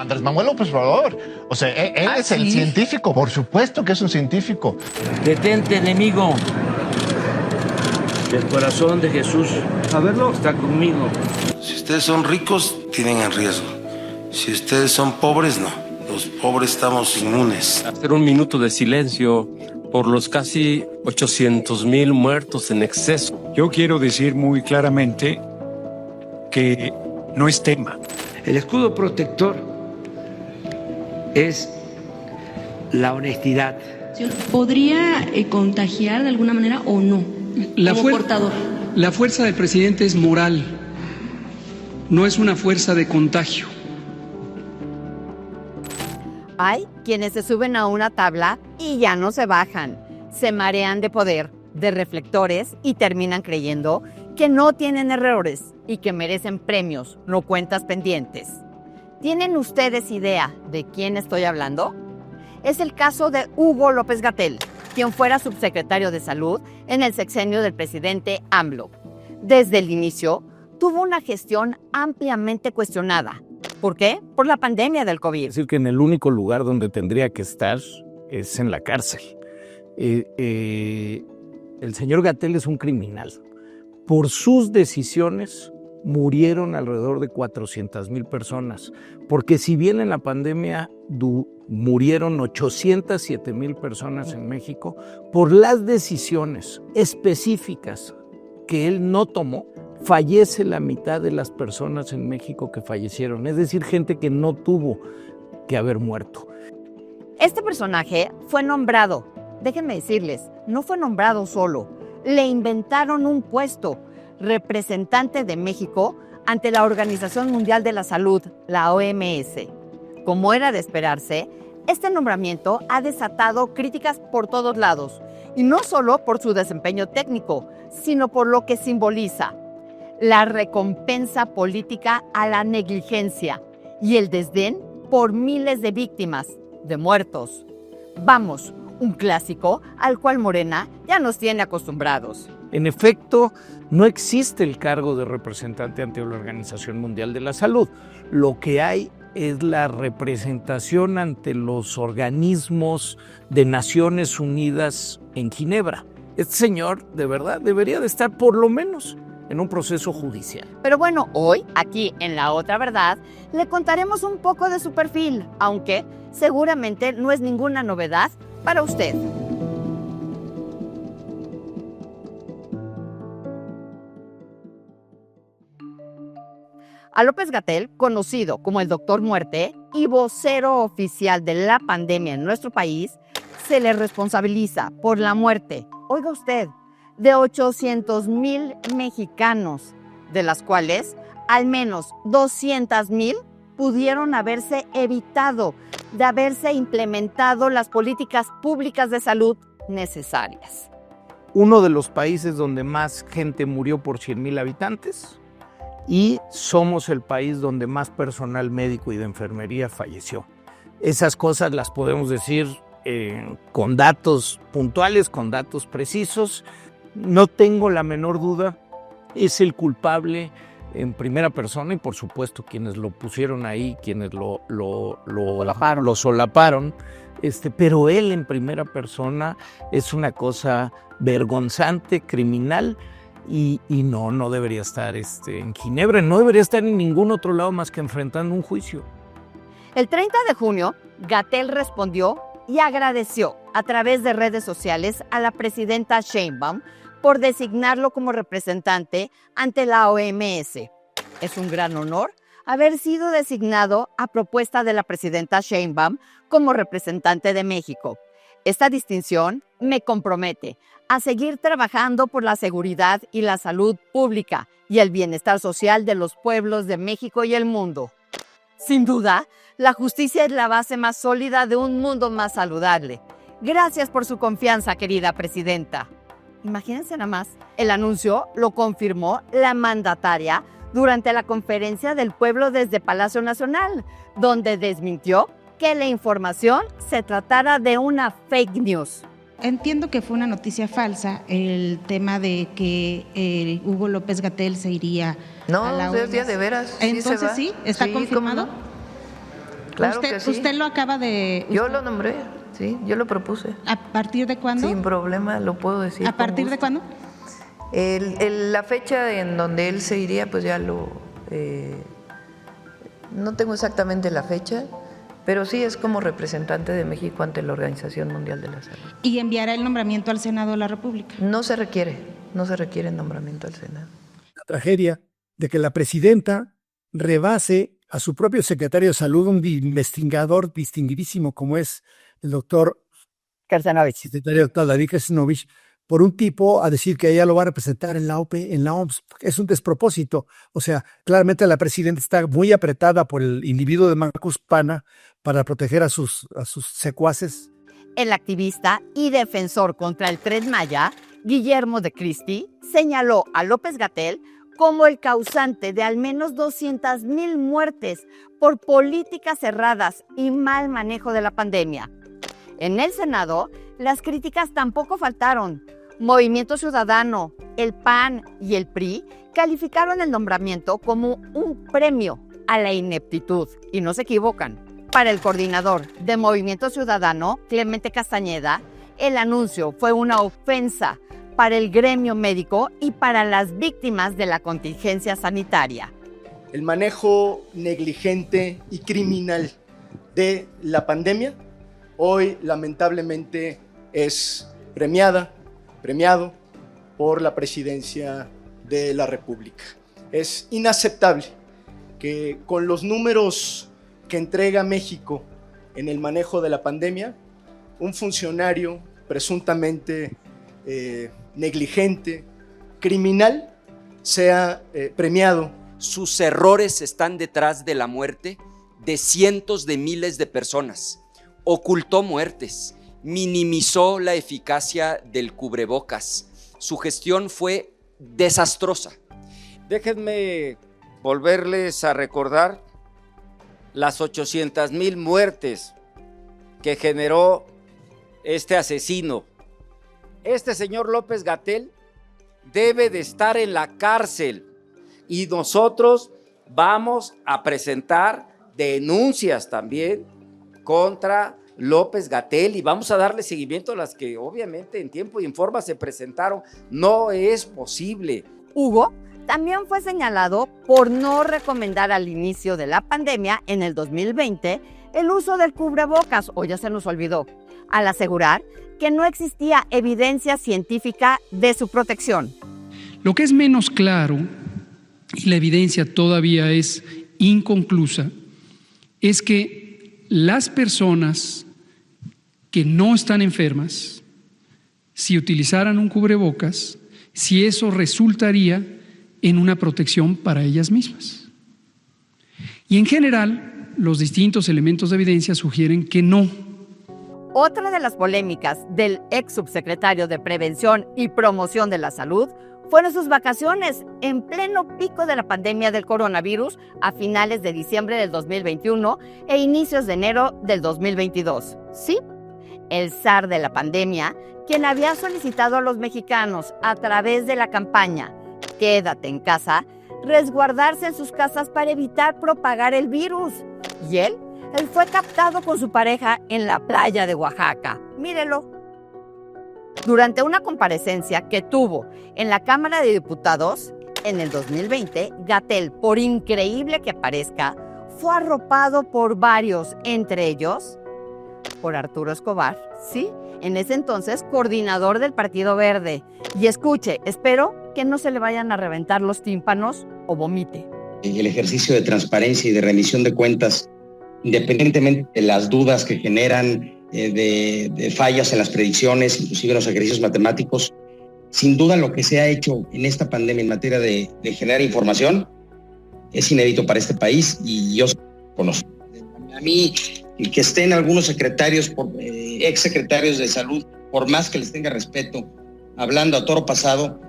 Andrés Manuel López Obrador. O sea, él es el científico, por supuesto que es un científico. Detente, enemigo. El corazón de Jesús está conmigo. Si ustedes son ricos, tienen en riesgo. Si ustedes son pobres, no. Los pobres estamos inmunes. Hacer un minuto de silencio por los casi 800,000 muertos en exceso. Yo quiero decir muy claramente que no es tema. El escudo protector es la honestidad. ¿Podría contagiar de alguna manera o no? Como portador. La fuerza del presidente es moral, no es una fuerza de contagio. Hay quienes se suben a una tabla y ya no se bajan. Se marean de poder, de reflectores y terminan creyendo que no tienen errores y que merecen premios, no cuentas pendientes. ¿Tienen ustedes idea de quién estoy hablando? Es el caso de Hugo López-Gatell, quien fuera subsecretario de Salud en el sexenio del presidente AMLO. Desde el inicio, tuvo una gestión ampliamente cuestionada. ¿Por qué? Por la pandemia del COVID. Es decir, que en el único lugar donde tendría que estar es en la cárcel. El señor Gatell es un criminal. Por sus decisiones murieron alrededor de 400,000 personas, porque si bien en la pandemia murieron 807,000 personas en México, por las decisiones específicas que él no tomó, fallece la mitad de las personas en México que fallecieron, es decir, gente que no tuvo que haber muerto. Este personaje fue nombrado, déjenme decirles, no fue nombrado solo, le inventaron un puesto, representante de México ante la Organización Mundial de la Salud, la OMS. Como era de esperarse, este nombramiento ha desatado críticas por todos lados, y no solo por su desempeño técnico, sino por lo que simboliza: la recompensa política a la negligencia y el desdén por miles de víctimas, de muertos. Vamos, un clásico al cual Morena ya nos tiene acostumbrados. En efecto, no existe el cargo de representante ante la Organización Mundial de la Salud. Lo que hay es la representación ante los organismos de Naciones Unidas en Ginebra. Este señor, de verdad, debería de estar por lo menos en un proceso judicial. Pero bueno, hoy, aquí en La Otra Verdad, le contaremos un poco de su perfil, aunque seguramente no es ninguna novedad para usted. A López-Gatell, conocido como el Doctor Muerte y vocero oficial de la pandemia en nuestro país, se le responsabiliza por la muerte, oiga usted, de 800,000 mexicanos, de las cuales al menos 200,000 pudieron haberse evitado de haberse implementado las políticas públicas de salud necesarias. Uno de los países donde más gente murió por 100,000 habitantes, y somos el país donde más personal médico y de enfermería falleció. Esas cosas las podemos decir con datos puntuales, con datos precisos. No tengo la menor duda, es el culpable en primera persona y por supuesto quienes lo pusieron ahí, quienes lo solaparon, pero él en primera persona es una cosa vergonzante, criminal. Y no debería estar en Ginebra, no debería estar en ningún otro lado más que enfrentando un juicio. El 30 de junio, Gatell respondió y agradeció a través de redes sociales a la presidenta Sheinbaum por designarlo como representante ante la OMS. Es un gran honor haber sido designado a propuesta de la presidenta Sheinbaum como representante de México. Esta distinción me compromete a seguir trabajando por la seguridad y la salud pública y el bienestar social de los pueblos de México y el mundo. Sin duda, la justicia es la base más sólida de un mundo más saludable. Gracias por su confianza, querida presidenta. Imagínense nada más, el anuncio lo confirmó la mandataria durante la conferencia del pueblo desde Palacio Nacional, donde desmintió que la información se tratara de una fake news. Entiendo que fue una noticia falsa el tema de que Hugo López-Gatell se iría a la OMS. No, de veras. Entonces sí, ¿está confirmado? Claro que sí. Usted lo acaba de... Yo lo nombré, sí, yo lo propuse. ¿A partir de cuándo? Sin problema, lo puedo decir. ¿A partir de cuándo? La fecha en donde él se iría, pues ya lo... no tengo exactamente la fecha, pero sí es como representante de México ante la Organización Mundial de la Salud. ¿Y enviará el nombramiento al Senado de la República? No se requiere nombramiento al Senado. La tragedia de que la presidenta rebase a su propio secretario de Salud, un investigador distinguidísimo como es el doctor secretario doctor David Kersenovich, por un tipo a decir que ella lo va a representar en la OMS. Es un despropósito. O sea, claramente la presidenta está muy apretada por el individuo de Marcus Pana para proteger a sus secuaces. El activista y defensor contra el Tren Maya, Guillermo de Cristi, señaló a López-Gatell como el causante de al menos 200,000 muertes por políticas cerradas y mal manejo de la pandemia. En el Senado, las críticas tampoco faltaron. Movimiento Ciudadano, el PAN y el PRI calificaron el nombramiento como un premio a la ineptitud, y no se equivocan. Para el coordinador de Movimiento Ciudadano, Clemente Castañeda, el anuncio fue una ofensa para el gremio médico y para las víctimas de la contingencia sanitaria. El manejo negligente y criminal de la pandemia hoy lamentablemente es premiado por la presidencia de la República. Es inaceptable que con los números que entrega México en el manejo de la pandemia, un funcionario presuntamente negligente, criminal, sea premiado. Sus errores están detrás de la muerte de cientos de miles de personas. Ocultó muertes, minimizó la eficacia del cubrebocas. Su gestión fue desastrosa. Déjenme volverles a recordar las 800,000 muertes que generó este asesino. Este señor López-Gatell debe de estar en la cárcel y nosotros vamos a presentar denuncias también contra López-Gatell y vamos a darle seguimiento a las que obviamente en tiempo y en forma se presentaron. No es posible. Hugo también fue señalado por no recomendar al inicio de la pandemia en el 2020 el uso del cubrebocas, o ya se nos olvidó, al asegurar que no existía evidencia científica de su protección. Lo que es menos claro, y la evidencia todavía es inconclusa, es que las personas que no están enfermas, si utilizaran un cubrebocas, si eso resultaría en una protección para ellas mismas. Y en general, los distintos elementos de evidencia sugieren que no. Otra de las polémicas del ex subsecretario de Prevención y Promoción de la Salud fueron sus vacaciones en pleno pico de la pandemia del coronavirus a finales de diciembre del 2021 e inicios de enero del 2022. Sí, el zar de la pandemia, quien había solicitado a los mexicanos a través de la campaña Quédate en casa, resguardarse en sus casas para evitar propagar el virus. Y él fue captado con su pareja en la playa de Oaxaca. Mírelo. Durante una comparecencia que tuvo en la Cámara de Diputados en el 2020, Gatell, por increíble que parezca, fue arropado por varios, entre ellos por Arturo Escobar, sí, en ese entonces coordinador del Partido Verde. Y escuche, espero que no se le vayan a reventar los tímpanos o vomite. El ejercicio de transparencia y de rendición de cuentas, independientemente de las dudas que generan de fallas en las predicciones, inclusive en los ejercicios matemáticos, sin duda lo que se ha hecho en esta pandemia en materia de generar información es inédito para este país y yo conozco. A mí, que estén algunos secretarios, exsecretarios de salud, por más que les tenga respeto, hablando a toro pasado,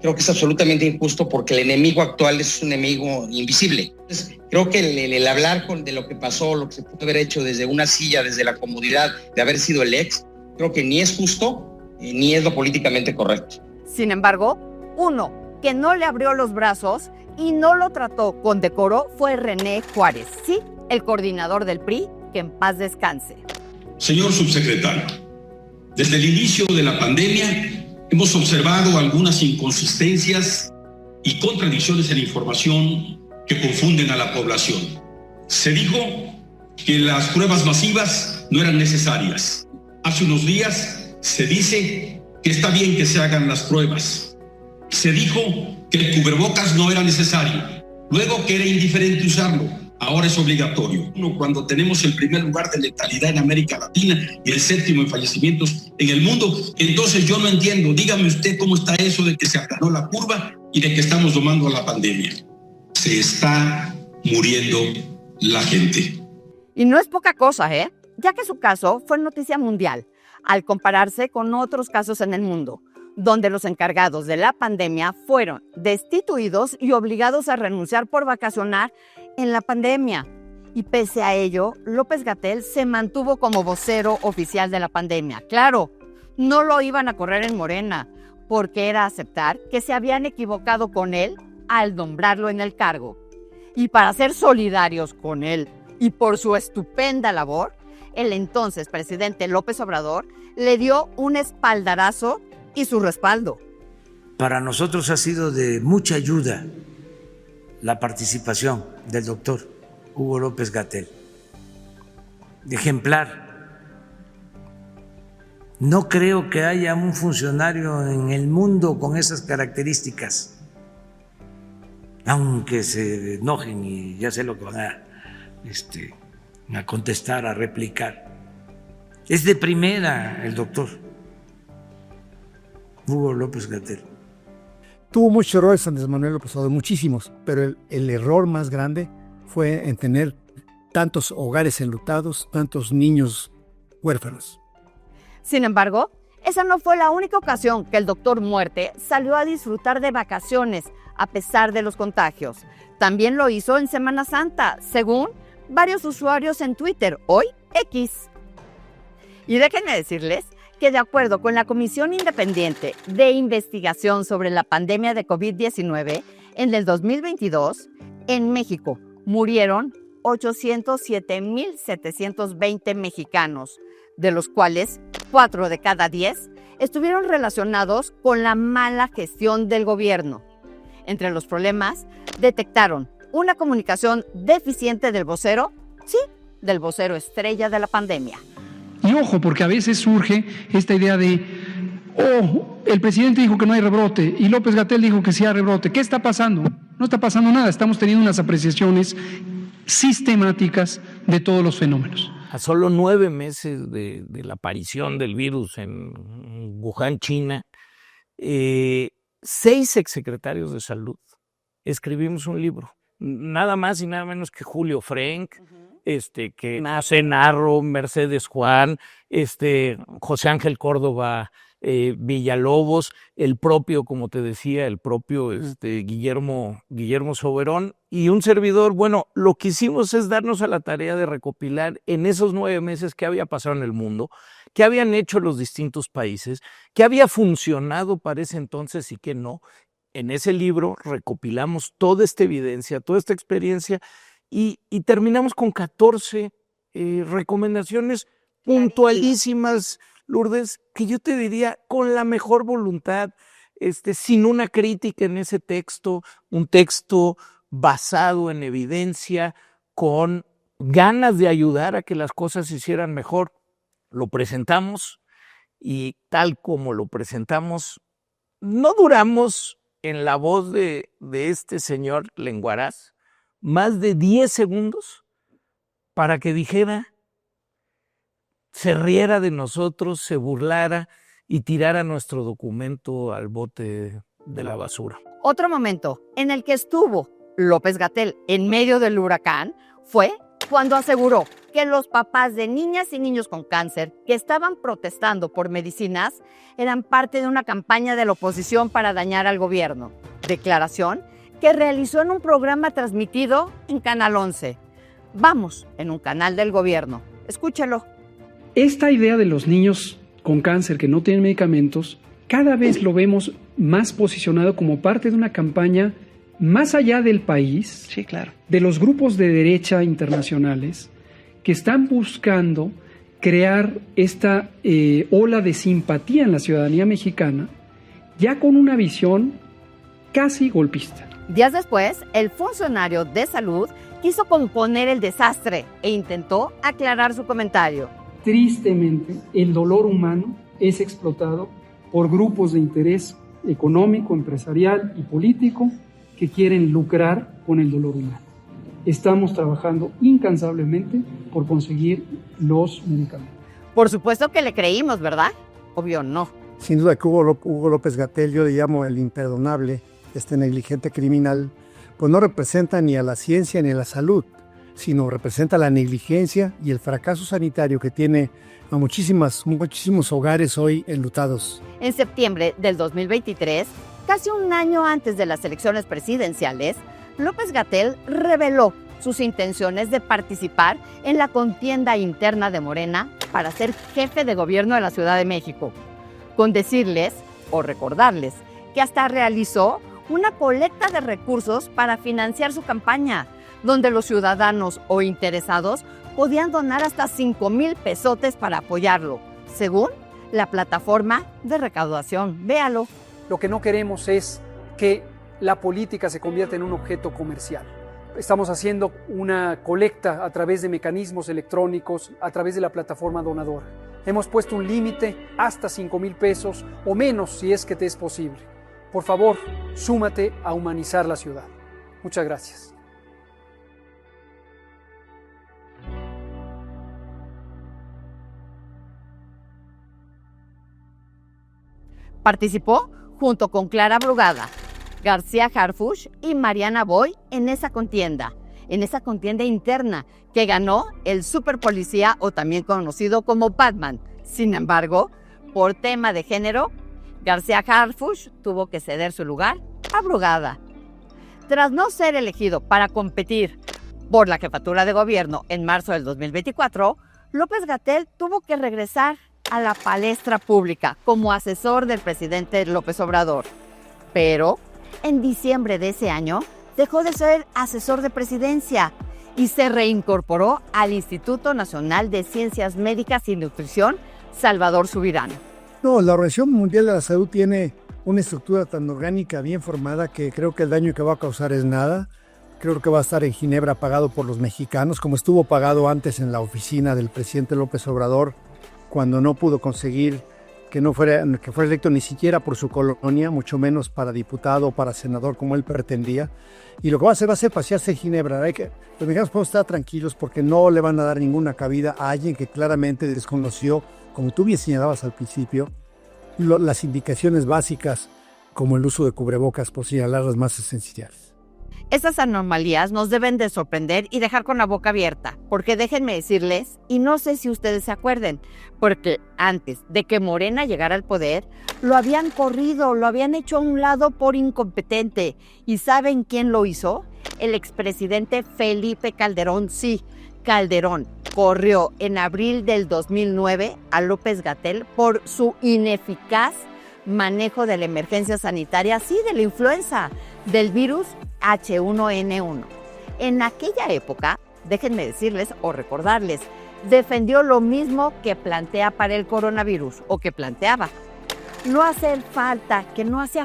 creo que es absolutamente injusto porque el enemigo actual es un enemigo invisible. Entonces, creo que el hablar de lo que pasó, lo que se pudo haber hecho desde una silla, desde la comodidad de haber sido el ex, creo que ni es justo ni es lo políticamente correcto. Sin embargo, uno que no le abrió los brazos, y no lo trató con decoro fue René Juárez, sí, el coordinador del PRI, que en paz descanse. Señor subsecretario, desde el inicio de la pandemia hemos observado algunas inconsistencias y contradicciones en la información que confunden a la población. Se dijo que las pruebas masivas no eran necesarias. Hace unos días se dice que está bien que se hagan las pruebas. Se dijo que el cubrebocas no era necesario, luego que era indiferente usarlo. Ahora es obligatorio. Cuando tenemos el primer lugar de letalidad en América Latina y el 7º en fallecimientos en el mundo, entonces yo no entiendo. Dígame usted cómo está eso de que se aplanó la curva y de que estamos domando la pandemia. Se está muriendo la gente. Y no es poca cosa, ya que su caso fue noticia mundial, al compararse con otros casos en el mundo, donde los encargados de la pandemia fueron destituidos y obligados a renunciar por vacacionar en la pandemia. Y pese a ello, López-Gatell se mantuvo como vocero oficial de la pandemia. Claro, no lo iban a correr en Morena, porque era aceptar que se habían equivocado con él al nombrarlo en el cargo. Y para ser solidarios con él y por su estupenda labor, el entonces presidente López Obrador le dio un espaldarazo y su respaldo. Para nosotros ha sido de mucha ayuda la participación del doctor Hugo López-Gatell. Ejemplar. No creo que haya un funcionario en el mundo con esas características, aunque se enojen y ya sé lo que van a contestar, a replicar. Es de primera el doctor Hugo López-Gatell. Tuvo muchos errores Andrés Manuel López Obrador, muchísimos, pero el error más grande fue en tener tantos hogares enlutados, tantos niños huérfanos. Sin embargo, esa no fue la única ocasión que el doctor Muerte salió a disfrutar de vacaciones a pesar de los contagios. También lo hizo en Semana Santa, según varios usuarios en Twitter, hoy X. Y déjenme decirles que de acuerdo con la Comisión Independiente de Investigación sobre la Pandemia de COVID-19, en el 2022, en México murieron 807,720 mexicanos, de los cuales 4 de cada 10 estuvieron relacionados con la mala gestión del gobierno. Entre los problemas, detectaron una comunicación deficiente del vocero, sí, del vocero estrella de la pandemia. Y ojo, porque a veces surge esta idea de, el presidente dijo que no hay rebrote y López-Gatell dijo que sí hay rebrote. ¿Qué está pasando? No está pasando nada, estamos teniendo unas apreciaciones sistemáticas de todos los fenómenos. A solo 9 meses de la aparición del virus en Wuhan, China, 6 exsecretarios de salud escribimos un libro, nada más y nada menos que Julio Frenk, que Nace Narro, Mercedes Juan, José Ángel Córdoba Villalobos, el propio, como te decía, el propio Guillermo Soberón y un servidor. Bueno, lo que hicimos es darnos a la tarea de recopilar en esos 9 meses qué había pasado en el mundo, qué habían hecho los distintos países, qué había funcionado para ese entonces y qué no. En ese libro recopilamos toda esta evidencia, toda esta experiencia y terminamos con 14 recomendaciones puntualísimas, Lourdes, que yo te diría con la mejor voluntad, sin una crítica en ese texto, un texto basado en evidencia, con ganas de ayudar a que las cosas se hicieran mejor. Lo presentamos y tal como lo presentamos, no duramos en la voz de este señor Lenguaraz más de 10 segundos para que dijera, se riera de nosotros, se burlara y tirara nuestro documento al bote de la basura. Otro momento en el que estuvo López-Gatell en medio del huracán fue cuando aseguró que los papás de niñas y niños con cáncer que estaban protestando por medicinas eran parte de una campaña de la oposición para dañar al gobierno. Declaración que realizó en un programa transmitido en Canal 11. Vamos, en un canal del gobierno. Escúchalo. Esta idea de los niños con cáncer que no tienen medicamentos, cada vez lo vemos más posicionado como parte de una campaña más allá del país, sí, claro, de los grupos de derecha internacionales que están buscando crear esta ola de simpatía en la ciudadanía mexicana, ya con una visión casi golpista. Días después, el funcionario de salud quiso componer el desastre e intentó aclarar su comentario. Tristemente, el dolor humano es explotado por grupos de interés económico, empresarial y político que quieren lucrar con el dolor humano. Estamos trabajando incansablemente por conseguir los medicamentos. Por supuesto que le creímos, ¿verdad? Obvio no. Sin duda que Hugo López-Gatell, yo le llamo el imperdonable, este negligente criminal, pues no representa ni a la ciencia ni a la salud, sino representa la negligencia y el fracaso sanitario que tiene a muchísimos hogares hoy enlutados. En septiembre del 2023, casi un año antes de las elecciones presidenciales, López-Gatell reveló sus intenciones de participar en la contienda interna de Morena para ser jefe de gobierno de la Ciudad de México, con decirles o recordarles que hasta realizó una colecta de recursos para financiar su campaña, donde los ciudadanos o interesados podían donar hasta 5,000 pesotes para apoyarlo, según la plataforma de recaudación. Véalo. Lo que no queremos es que la política se convierta en un objeto comercial. Estamos haciendo una colecta a través de mecanismos electrónicos, a través de la plataforma donadora. Hemos puesto un límite hasta 5,000 pesos o menos si es que te es posible. Por favor, súmate a humanizar la ciudad. Muchas gracias. Participó junto con Clara Brugada, García Harfuch y Mariana Boy en esa contienda interna que ganó el superpolicía o también conocido como Batman. Sin embargo, por tema de género, García Harfuch tuvo que ceder su lugar a Brugada. Tras no ser elegido para competir por la jefatura de gobierno en marzo del 2024, López-Gatell tuvo que regresar a la palestra pública como asesor del presidente López Obrador. Pero en diciembre de ese año dejó de ser asesor de presidencia y se reincorporó al Instituto Nacional de Ciencias Médicas y Nutrición Salvador Subirán. No, la Organización Mundial de la Salud tiene una estructura tan orgánica, bien formada, que creo que el daño que va a causar es nada. Creo que va a estar en Ginebra pagado por los mexicanos, como estuvo pagado antes en la oficina del presidente López Obrador, cuando no pudo conseguir que fuera electo ni siquiera por su colonia, mucho menos para diputado o para senador como él pretendía. Y lo que va a hacer pasearse en Ginebra. Los mexicanos podemos estar tranquilos porque no le van a dar ninguna cabida a alguien que claramente desconoció, como tú bien señalabas al principio, las indicaciones básicas como el uso de cubrebocas, por señalar las más esenciales. Estas anomalías nos deben de sorprender y dejar con la boca abierta, porque déjenme decirles, y no sé si ustedes se acuerden, porque antes de que Morena llegara al poder, lo habían corrido, lo habían hecho a un lado por incompetente. ¿Y saben quién lo hizo? El expresidente Felipe Calderón. Sí, Calderón corrió en abril del 2009 a López-Gatell por su ineficaz manejo de la emergencia sanitaria, sí, de la influenza, del virus H1N1. En aquella época, déjenme decirles o recordarles, defendió lo mismo que plantea para el coronavirus o que planteaba. No hacía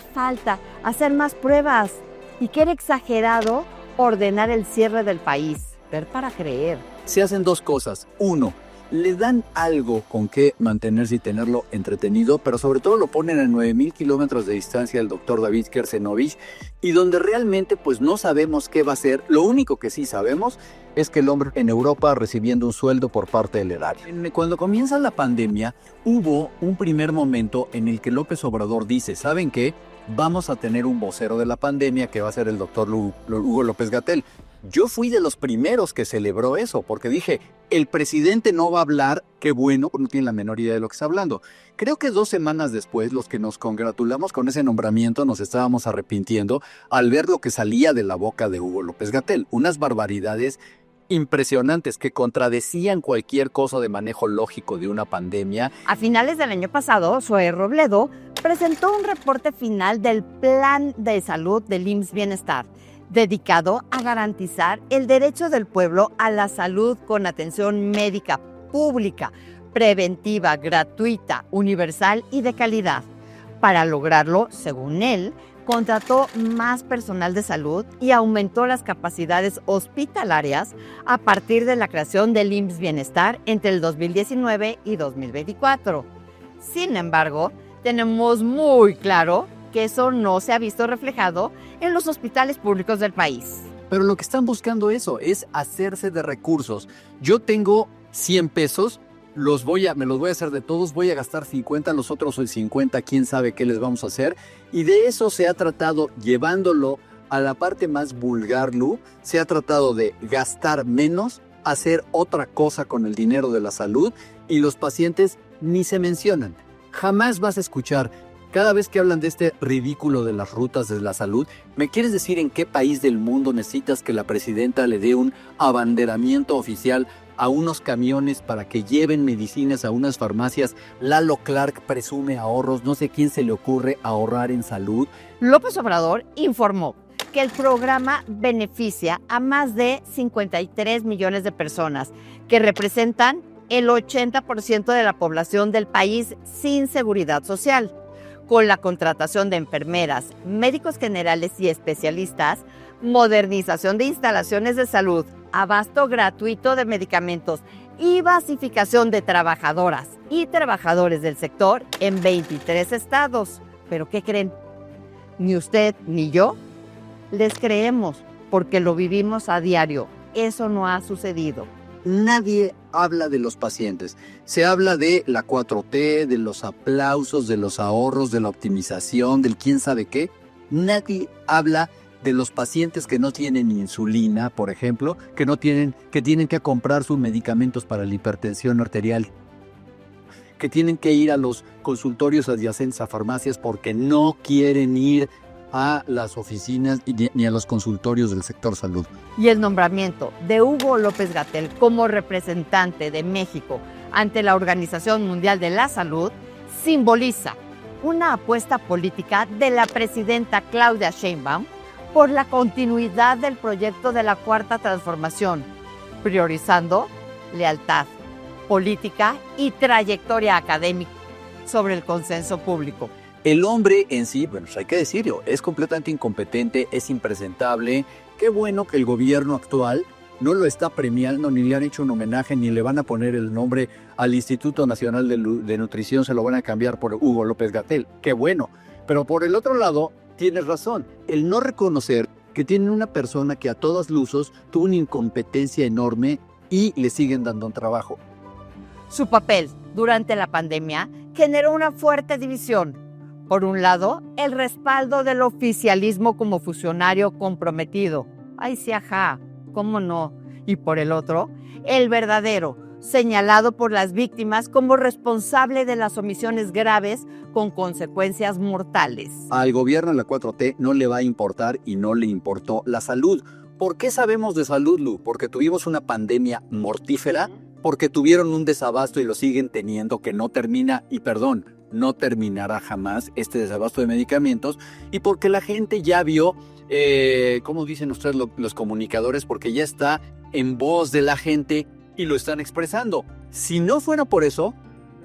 falta hacer más pruebas y que era exagerado ordenar el cierre del país. Ver para creer. Se hacen dos cosas. Uno, le dan algo con que mantenerse y tenerlo entretenido, pero sobre todo lo ponen a 9,000 kilómetros de distancia del doctor David Kersenovich, y donde realmente pues no sabemos qué va a hacer. Lo único que sí sabemos es que el hombre en Europa recibiendo un sueldo por parte del erario. Cuando comienza la pandemia, hubo un primer momento en el que López Obrador dice, ¿saben qué? Vamos a tener un vocero de la pandemia que va a ser el doctor Hugo López-Gatell. Yo fui de los primeros que celebró eso, porque dije, el presidente no va a hablar, qué bueno, no tiene la menor idea de lo que está hablando. Creo que 2 semanas después, los que nos congratulamos con ese nombramiento nos estábamos arrepintiendo al ver lo que salía de la boca de Hugo López-Gatell. Unas barbaridades impresionantes que contradecían cualquier cosa de manejo lógico de una pandemia. A finales del año pasado, Zoe Robledo presentó un reporte final del Plan de Salud del IMSS Bienestar, dedicado a garantizar el derecho del pueblo a la salud con atención médica pública, preventiva, gratuita, universal y de calidad. Para lograrlo, según él, contrató más personal de salud y aumentó las capacidades hospitalarias a partir de la creación del IMSS Bienestar entre el 2019 y 2024. Sin embargo, tenemos muy claro que eso no se ha visto reflejado en los hospitales públicos del país. Pero lo que están buscando eso es hacerse de recursos. Yo tengo 100 pesos, me los voy a hacer de todos, voy a gastar 50, los otros 50, quién sabe qué les vamos a hacer. Y de eso se ha tratado, llevándolo a la parte más vulgar, Lu, se ha tratado de gastar menos, hacer otra cosa con el dinero de la salud, y los pacientes ni se mencionan. Jamás vas a escuchar, cada vez que hablan de este ridículo de las rutas de la salud, ¿me quieres decir en qué país del mundo necesitas que la presidenta le dé un abanderamiento oficial a unos camiones para que lleven medicinas a unas farmacias? Lalo Clark presume ahorros, no sé quién se le ocurre ahorrar en salud. López Obrador informó que el programa beneficia a más de 53 millones de personas, que representan el 80% de la población del país sin seguridad social. Con la contratación de enfermeras, médicos generales y especialistas, modernización de instalaciones de salud, abasto gratuito de medicamentos y basificación de trabajadoras y trabajadores del sector en 23 estados. ¿Pero qué creen? Ni usted ni yo les creemos, porque lo vivimos a diario. Eso no ha sucedido. Nadie habla de los pacientes. Se habla de la 4T, de los aplausos, de los ahorros, de la optimización, del quién sabe qué. Nadie habla de los pacientes que no tienen insulina, por ejemplo, que tienen que comprar sus medicamentos para la hipertensión arterial, que tienen que ir a los consultorios adyacentes a farmacias porque no quieren ir a las oficinas ni a los consultorios del sector salud. Y el nombramiento de Hugo López-Gatell como representante de México ante la Organización Mundial de la Salud simboliza una apuesta política de la presidenta Claudia Sheinbaum por la continuidad del proyecto de la Cuarta Transformación, priorizando lealtad, política y trayectoria académica sobre el consenso público. El hombre en sí, bueno, hay que decirlo, es completamente incompetente, es impresentable. Qué bueno que el gobierno actual no lo está premiando, ni le han hecho un homenaje, ni le van a poner el nombre al Instituto Nacional de Nutrición, se lo van a cambiar por Hugo López-Gatell. Qué bueno. Pero por el otro lado, tienes razón, el no reconocer que tienen una persona que a todas luces tuvo una incompetencia enorme y le siguen dando un trabajo. Su papel durante la pandemia generó una fuerte división. Por un lado, el respaldo del oficialismo como funcionario comprometido. Ay, sí, ajá, ¿cómo no? Y por el otro, el verdadero, señalado por las víctimas como responsable de las omisiones graves con consecuencias mortales. Al gobierno de la 4T no le va a importar y no le importó la salud. ¿Por qué sabemos de salud, Lu? Porque tuvimos una pandemia mortífera, porque tuvieron un desabasto y lo siguen teniendo que no termina, y perdón, no terminará jamás este desabasto de medicamentos, y porque la gente ya vio, ¿cómo dicen ustedes los comunicadores? Porque ya está en voz de la gente y lo están expresando. Si no fuera por eso,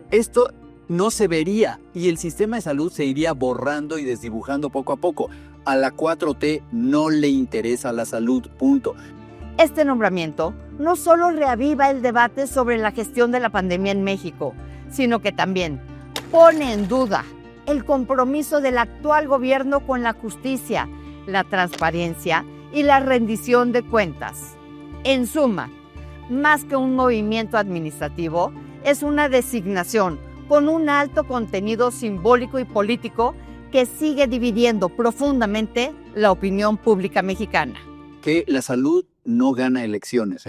esto no se vería y el sistema de salud se iría borrando y desdibujando poco a poco. A la 4T no le interesa la salud, punto. Este nombramiento no solo reaviva el debate sobre la gestión de la pandemia en México, sino que también pone en duda el compromiso del actual gobierno con la justicia, la transparencia y la rendición de cuentas. En suma, más que un movimiento administrativo, es una designación con un alto contenido simbólico y político que sigue dividiendo profundamente la opinión pública mexicana. Que la salud no gana elecciones,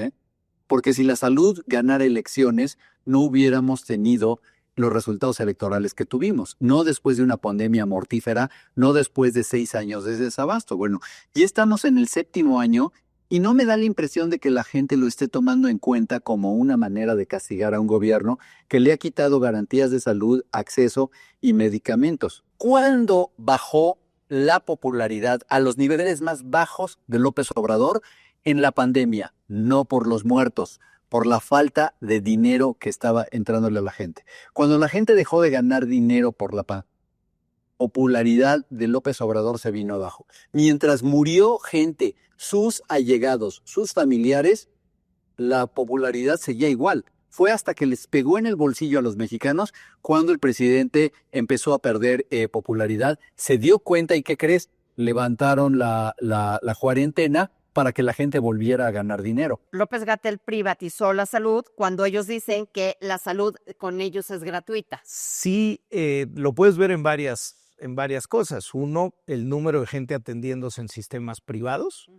porque si la salud ganara elecciones, no hubiéramos tenido los resultados electorales que tuvimos, no después de una pandemia mortífera, no después de 6 años de desabasto. Bueno, ya estamos en el 7º año Y no me da la impresión de que la gente lo esté tomando en cuenta como una manera de castigar a un gobierno que le ha quitado garantías de salud, acceso y medicamentos. ¿Cuándo bajó la popularidad a los niveles más bajos de López Obrador? En la pandemia, no por los muertos, por la falta de dinero que estaba entrándole a la gente. Cuando la gente dejó de ganar dinero por la popularidad de López Obrador se vino abajo. Mientras murió gente, sus allegados, sus familiares, la popularidad seguía igual. Fue hasta que les pegó en el bolsillo a los mexicanos cuando el presidente empezó a perder popularidad. Se dio cuenta y ¿qué crees? Levantaron la cuarentena para que la gente volviera a ganar dinero. López-Gatell privatizó la salud cuando ellos dicen que la salud con ellos es gratuita. Sí, lo puedes ver en varias cosas. Uno, el número de gente atendiéndose en sistemas privados.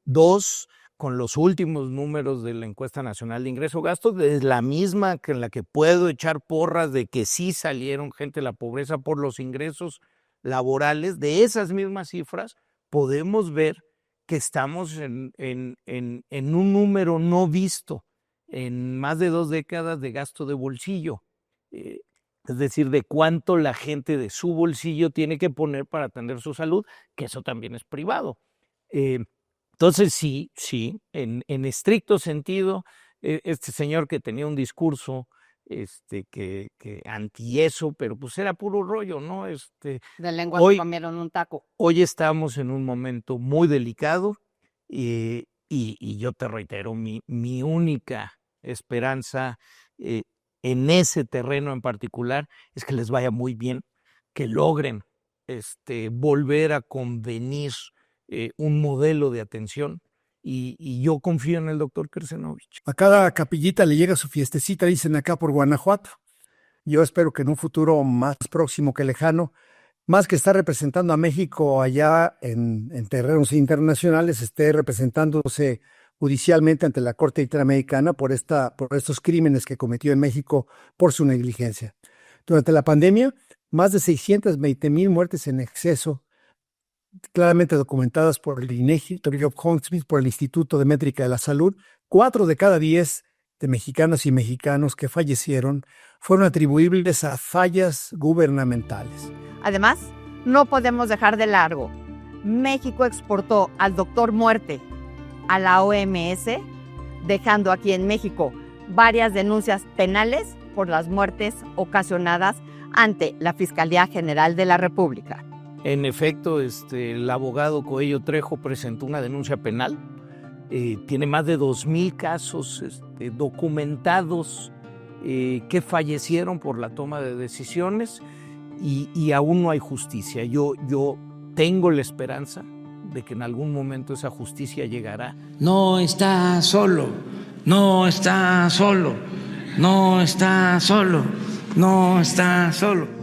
Dos, con los últimos números de la encuesta nacional de ingreso-gasto, es la misma que en la que puedo echar porras de que sí salieron gente de la pobreza por los ingresos laborales. De esas mismas cifras podemos ver que estamos en un número no visto en más de 2 décadas de gasto de bolsillo. Es decir, de cuánto la gente de su bolsillo tiene que poner para atender su salud, que eso también es privado. Entonces sí, en estricto sentido, este señor que tenía un discurso que anti eso, pero pues era puro rollo, ¿no? De lengua hoy comieron un taco. Hoy estamos en un momento muy delicado y yo te reitero, mi única esperanza en ese terreno en particular es que les vaya muy bien, que logren volver a convenir un modelo de atención. Y yo confío en el doctor Kersenovich. A cada capillita le llega su fiestecita, dicen acá por Guanajuato. Yo espero que en un futuro más próximo que lejano, más que estar representando a México allá en terrenos internacionales, esté representándose judicialmente ante la Corte Interamericana por estos crímenes que cometió en México por su negligencia. Durante la pandemia, más de 620,000 muertes en exceso, claramente documentadas por el INEGI, por el Instituto de Métrica de la Salud. 4 de cada 10 de mexicanas y mexicanos que fallecieron fueron atribuibles a fallas gubernamentales. Además, no podemos dejar de largo. México exportó al doctor muerte a la OMS, dejando aquí en México varias denuncias penales por las muertes ocasionadas ante la Fiscalía General de la República. En efecto, el abogado Coello Trejo presentó una denuncia penal. Tiene más de 2,000 casos documentados que fallecieron por la toma de decisiones y aún no hay justicia. Yo tengo la esperanza de que en algún momento esa justicia llegará. No está solo, no está solo, no está solo, no está solo.